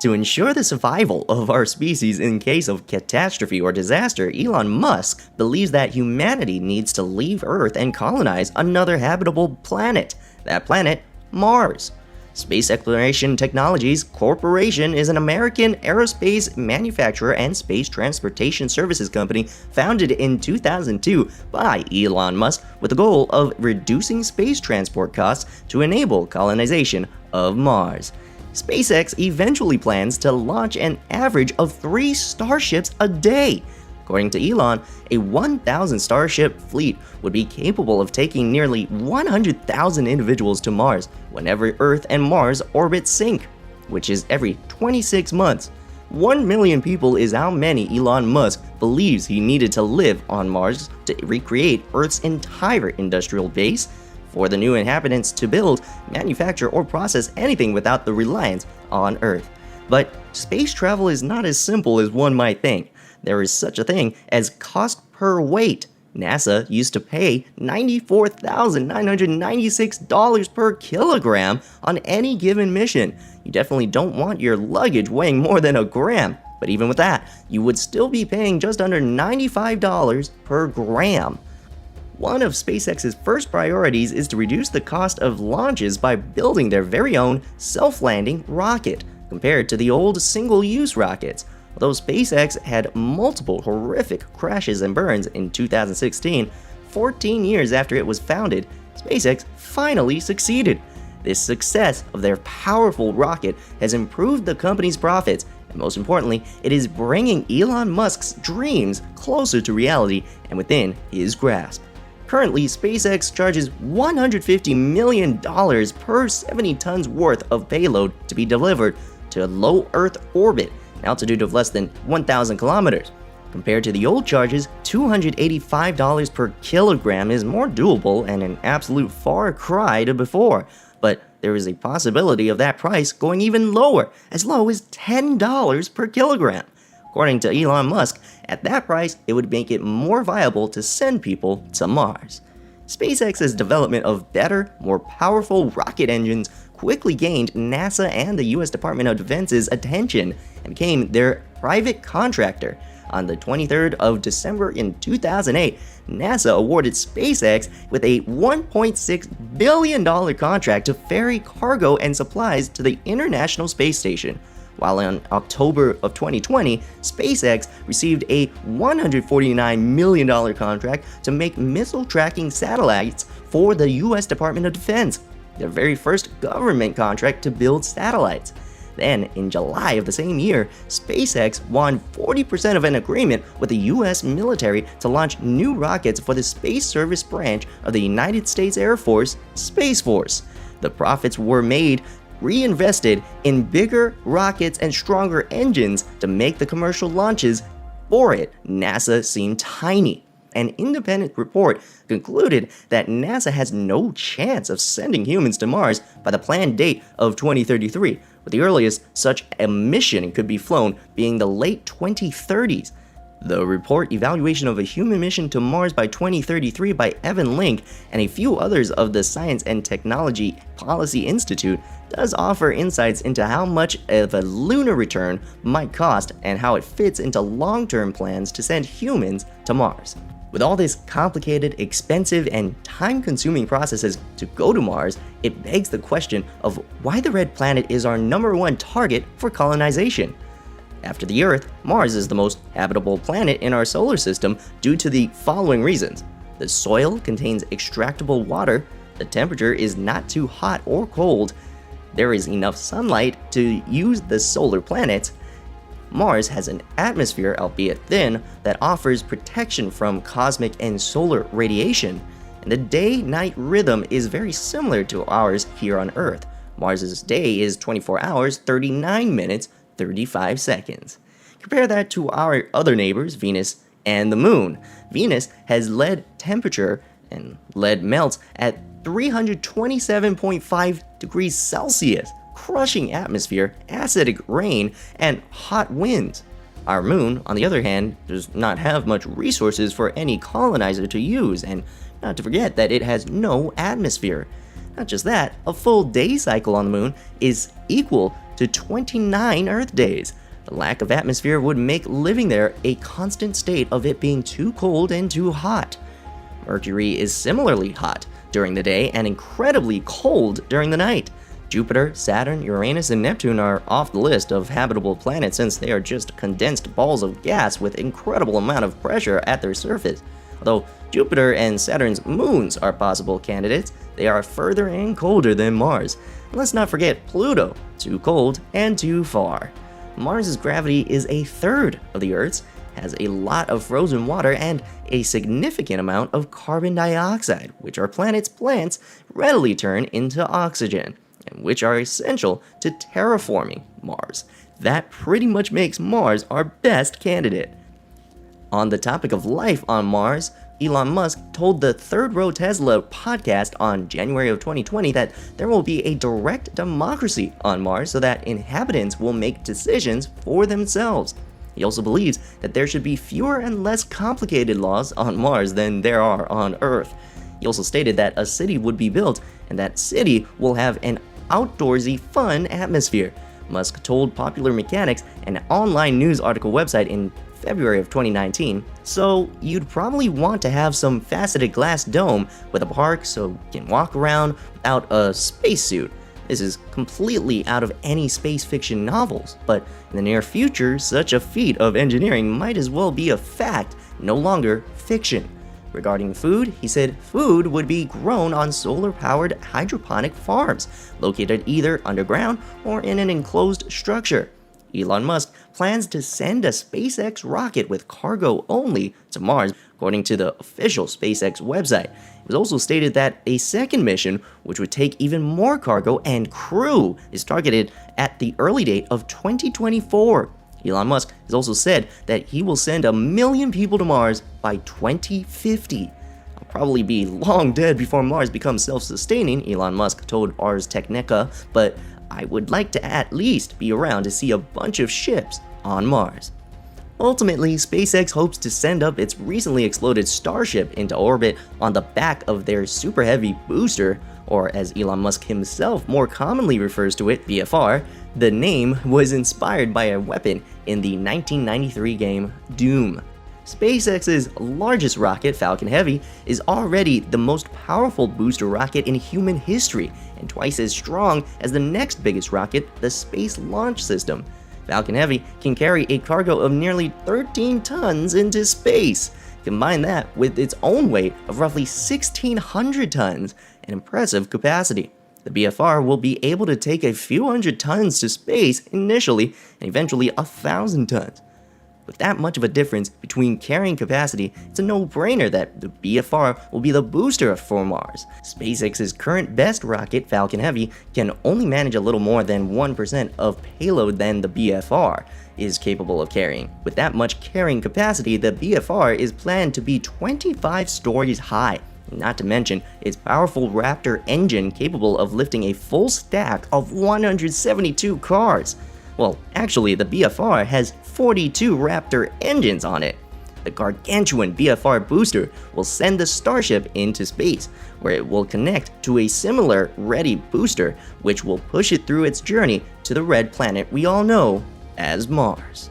To ensure the survival of our species in case of catastrophe or disaster, Elon Musk believes that humanity needs to leave Earth and colonize another habitable planet. That planet, Mars. Space Exploration Technologies Corporation is an American aerospace manufacturer and space transportation services company founded in 2002 by Elon Musk with the goal of reducing space transport costs to enable colonization of Mars. SpaceX eventually plans to launch an average of 3 starships a day. According to Elon, a 1,000 starship fleet would be capable of taking nearly 100,000 individuals to Mars whenever Earth and Mars orbits sync, which is every 26 months. 1 million people is how many Elon Musk believes he needed to live on Mars to recreate Earth's entire industrial base for the new inhabitants to build, manufacture, or process anything without the reliance on Earth. But space travel is not as simple as one might think. There is such a thing as cost per weight. NASA used to pay $94,996 per kilogram on any given mission. You definitely don't want your luggage weighing more than a gram, but even with that, you would still be paying just under $95 per gram. One of SpaceX's first priorities is to reduce the cost of launches by building their very own self-landing rocket, compared to the old single-use rockets. Although SpaceX had multiple horrific crashes and burns in 2016, 14 years after it was founded, SpaceX finally succeeded. This success of their powerful rocket has improved the company's profits, and most importantly, it is bringing Elon Musk's dreams closer to reality and within his grasp. Currently, SpaceX charges $150 million per 70 tons worth of payload to be delivered to low Earth orbit, an altitude of less than 1,000 kilometers. Compared to the old charges, $285 per kilogram is more doable and an absolute far cry to before. But there is a possibility of that price going even lower, as low as $10 per kilogram. According to Elon Musk, at that price, it would make it more viable to send people to Mars. SpaceX's development of better, more powerful rocket engines quickly gained NASA and the US Department of Defense's attention and became their private contractor. On the 23rd of December in 2008, NASA awarded SpaceX with a $1.6 billion contract to ferry cargo and supplies to the International Space Station. While in October of 2020, SpaceX received a $149 million contract to make missile tracking satellites for the US Department of Defense, their very first government contract to build satellites. Then, in July of the same year, SpaceX won 40% of an agreement with the US military to launch new rockets for the Space Service branch of the United States Air Force, Space Force. The profits were reinvested in bigger rockets and stronger engines to make the commercial launches. For it, NASA seemed tiny. An independent report concluded that NASA has no chance of sending humans to Mars by the planned date of 2033, with the earliest such a mission could be flown being the late 2030s. The report Evaluation of a Human Mission to Mars by 2033 by Evan Link and a few others of the Science and Technology Policy Institute does offer insights into how much of a lunar return might cost and how it fits into long-term plans to send humans to Mars. With all this complicated, expensive, and time-consuming processes to go to Mars, it begs the question of why the Red Planet is our #1 target for colonization. After the Earth, Mars is the most habitable planet in our solar system due to the following reasons. The soil contains extractable water, the temperature is not too hot or cold, there is enough sunlight to use the solar planets, Mars has an atmosphere, albeit thin, that offers protection from cosmic and solar radiation, and the day-night rhythm is very similar to ours here on Earth. Mars's day is 24 hours, 39 minutes, 35 seconds. Compare that to our other neighbors, Venus and the Moon. Venus has lead temperature, and lead melts at 327.5 degrees Celsius, crushing atmosphere, acidic rain, and hot winds. Our Moon, on the other hand, does not have much resources for any colonizer to use, and not to forget that it has no atmosphere. Not just that, a full day cycle on the Moon is equal to 29 Earth days. The lack of atmosphere would make living there a constant state of it being too cold and too hot. Mercury is similarly hot during the day and incredibly cold during the night. Jupiter, Saturn, Uranus, and Neptune are off the list of habitable planets since they are just condensed balls of gas with incredible amount of pressure at their surface. Although Jupiter and Saturn's moons are possible candidates, they are further and colder than Mars. And let's not forget Pluto, too cold and too far. Mars' gravity is a third of the Earth's, has a lot of frozen water, and a significant amount of carbon dioxide, which our planet's plants readily turn into oxygen, and which are essential to terraforming Mars. That pretty much makes Mars our best candidate. On the topic of life on Mars, Elon Musk told the Third Row Tesla podcast on January of 2020 that there will be a direct democracy on Mars so that inhabitants will make decisions for themselves. He also believes that there should be fewer and less complicated laws on Mars than there are on Earth. He also stated that a city would be built and that city will have an outdoorsy, fun atmosphere. Musk told Popular Mechanics, an online news article website, in February of 2019, so you'd probably want to have some faceted glass dome with a park so you can walk around without a spacesuit. This is completely out of any space fiction novels, but in the near future, such a feat of engineering might as well be a fact, no longer fiction. Regarding food, he said food would be grown on solar-powered hydroponic farms, located either underground or in an enclosed structure. Elon Musk plans to send a SpaceX rocket with cargo only to Mars, according to the official SpaceX website. It was also stated that a second mission, which would take even more cargo and crew, is targeted at the early date of 2024. Elon Musk has also said that he will send 1 million people to Mars by 2050. I'll probably be long dead before Mars becomes self-sustaining, Elon Musk told Ars Technica, but I would like to at least be around to see a bunch of ships on Mars. Ultimately, SpaceX hopes to send up its recently exploded Starship into orbit on the back of their Super Heavy booster, or as Elon Musk himself more commonly refers to it, BFR. The name was inspired by a weapon in the 1993 game Doom. SpaceX's largest rocket, Falcon Heavy, is already the most powerful booster rocket in human history and twice as strong as the next biggest rocket, the Space Launch System. Falcon Heavy can carry a cargo of nearly 13 tons into space. Combine that with its own weight of roughly 1,600 tons, an impressive capacity. The BFR will be able to take a few hundred tons to space initially and eventually 1,000 tons. With that much of a difference between carrying capacity, it's a no-brainer that the BFR will be the booster for Mars. SpaceX's current best rocket, Falcon Heavy, can only manage a little more than 1% of payload than the BFR is capable of carrying. With that much carrying capacity, the BFR is planned to be 25 stories high, not to mention its powerful Raptor engine capable of lifting a full stack of 172 cars. Well, actually, the BFR has 42 Raptor engines on it. The gargantuan BFR booster will send the Starship into space, where it will connect to a similar ready booster, which will push it through its journey to the red planet we all know as Mars.